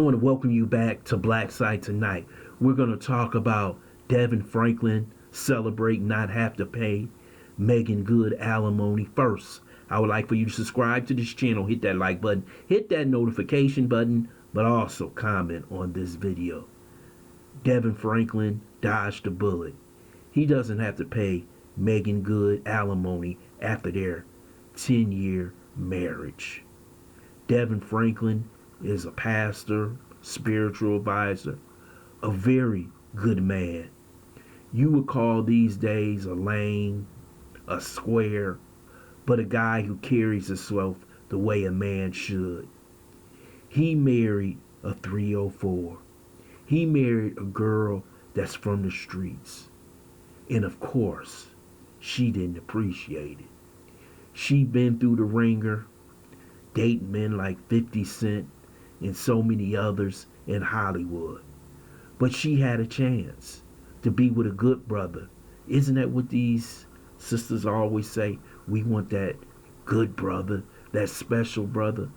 I want to welcome you back to Black Side Tonight. We're going to talk about Devon Franklin celebrate not have to pay Meagan Good alimony. First, I would like for you to subscribe to this channel, hit that like button, hit that notification button, but also comment on this video. Devon Franklin dodged a bullet. He doesn't have to pay Meagan Good alimony after their 10-year marriage. Devon Franklin is a pastor, spiritual advisor, a very good man. You would call these days a lame, a square, but a guy who carries himself the way a man should. He married a 304. He married a girl that's from the streets. And of course, she didn't appreciate it. She'd been through the ringer, dating men like 50 Cent and so many others in Hollywood. But she had a chance to be with a good brother. Isn't that what these sisters always say? We want that good brother, that special brother.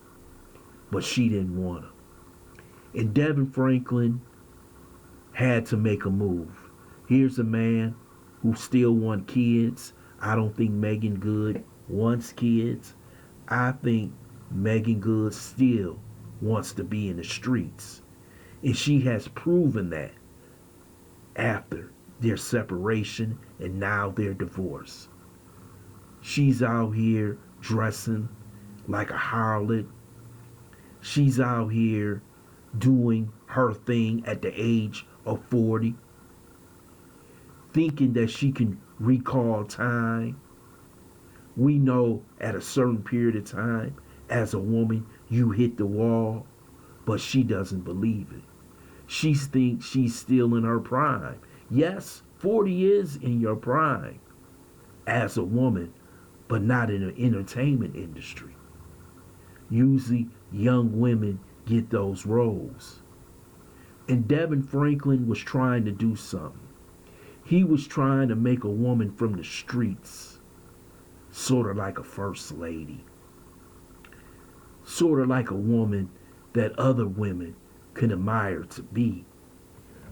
But she didn't want him. And Devon Franklin had to make a move. Here's a man who still wants kids. I don't think Meagan Good wants kids. I think Meagan Good still wants to be in the streets. And she has proven that after their separation and now their divorce. She's out here dressing like a harlot. She's out here doing her thing at the age of 40. Thinking that she can recall time. We know at a certain period of time, as a woman, you hit the wall, but she doesn't believe it. She thinks she's still in her prime. Yes, 40 is in your prime as a woman, but not in the entertainment industry. Usually, young women get those roles. And Devon Franklin was trying to do something. He was trying to make a woman from the streets sort of like a first lady. Sort of like a woman that other women can admire to be.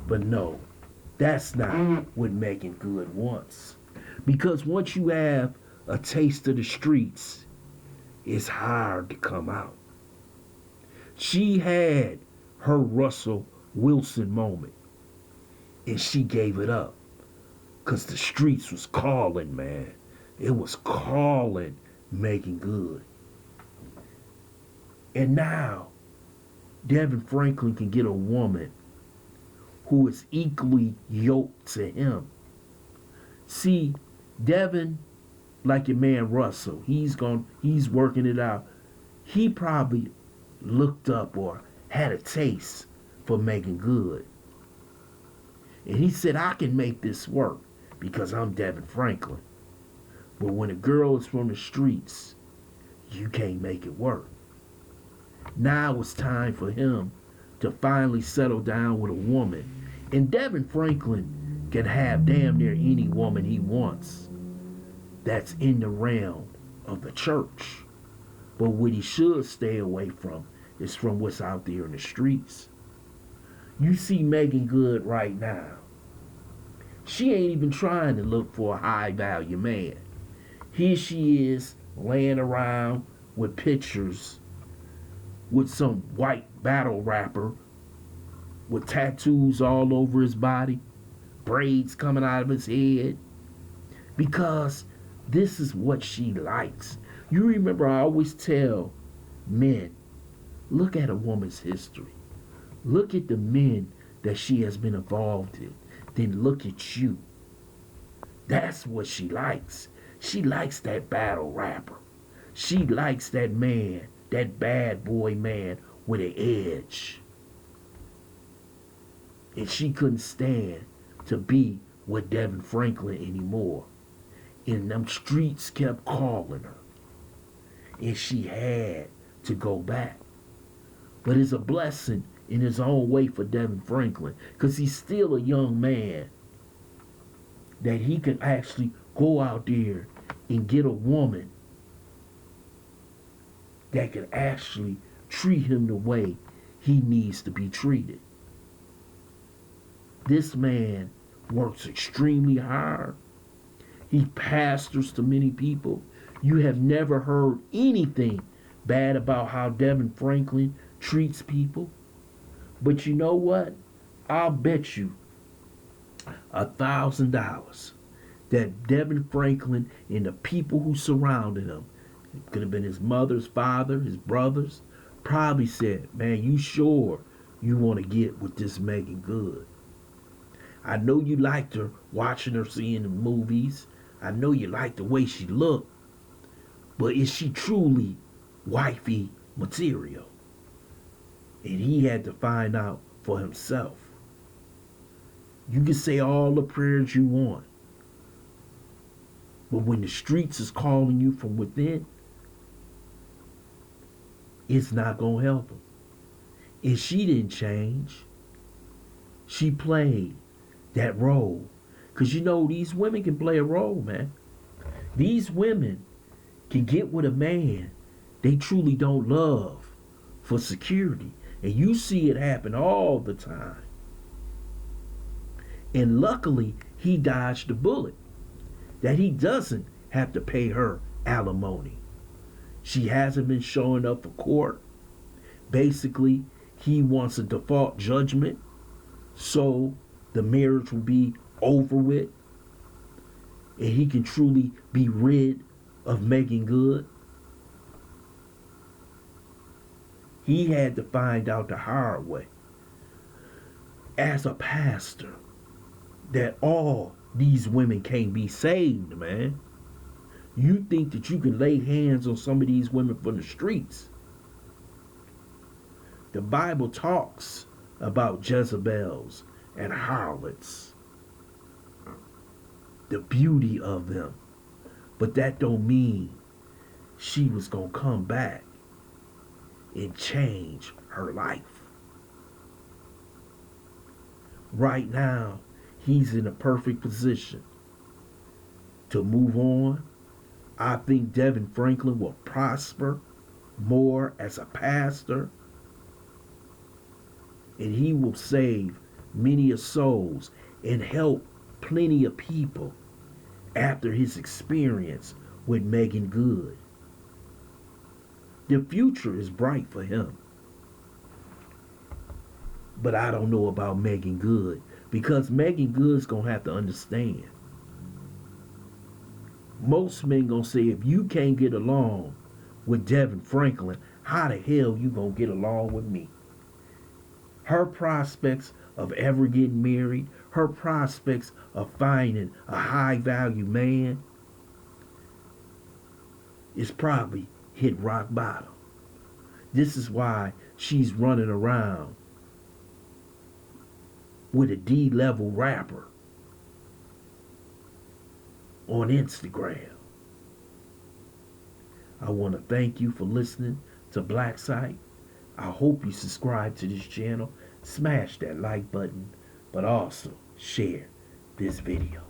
But no, that's not what Meagan Good wants. Because once you have a taste of the streets, it's hard to come out. She had her Russell Wilson moment, and she gave it up. Because the streets was calling, man. It was calling Meagan Good. And now, Devon Franklin can get a woman who is equally yoked to him. See, Devon, like your man Russell, he's working it out. He probably looked up or had a taste for Meagan Good. And he said, I can make this work because I'm Devon Franklin. But when a girl is from the streets, you can't make it work. Now it's time for him to finally settle down with a woman. And Devon Franklin can have damn near any woman he wants that's in the realm of the church. But what he should stay away from is from what's out there in the streets. You see Meagan Good right now. She ain't even trying to look for a high value man. Here she is laying around with pictures with some white battle rapper with tattoos all over his body, braids coming out of his head, because this is what she likes. You remember I always tell men, look at a woman's history. Look at the men that she has been involved in. Then look at you. That's what she likes. She likes that battle rapper. She likes that man, that bad boy man with an edge. And she couldn't stand to be with Devon Franklin anymore. And them streets kept calling her. And she had to go back. But it's a blessing in his own way for Devon Franklin, because he's still a young man that he can actually go out there and get a woman that can actually treat him the way he needs to be treated. This man works extremely hard. He pastors to many people. You have never heard anything bad about how Devon Franklin treats people. But you know what? I'll bet you $1,000 that Devon Franklin and the people who surrounded him, it could have been his mother, his father, his brothers, probably said, man, you sure you want to get with this Meagan Good? I know you liked her watching her seeing the movies. I know you like the way she looked. But is she truly wifey material? And he had to find out for himself. You can say all the prayers you want, but when the streets is calling you from within, it's not going to help him. And she didn't change. She played that role. Because you know, these women can play a role, man. These women can get with a man they truly don't love for security. And you see it happen all the time. And luckily, he dodged the bullet. That he doesn't have to pay her alimony. She hasn't been showing up for court. Basically, he wants a default judgment so the marriage will be over with and he can truly be rid of Meagan Good. He had to find out the hard way as a pastor that all these women can't be saved, man. You think that you can lay hands on some of these women from the streets. The Bible talks about Jezebels and harlots, the beauty of them. But that don't mean she was going to come back and change her life. Right now, he's in a perfect position to move on. I think Devon Franklin will prosper more as a pastor, and he will save many of souls and help plenty of people after his experience with Meagan Good. The future is bright for him. But I don't know about Meagan Good, because Meagan Good's going to have to understand. Most men going to say, if you can't get along with Devon Franklin, how the hell you going to get along with me? Her prospects of ever getting married, her prospects of finding a high value man is probably hit rock bottom. This is why she's running around with a D-level rapper on Instagram. I want to thank you for listening to Black Site. I hope you subscribe to this channel, smash that like button, but also share this video.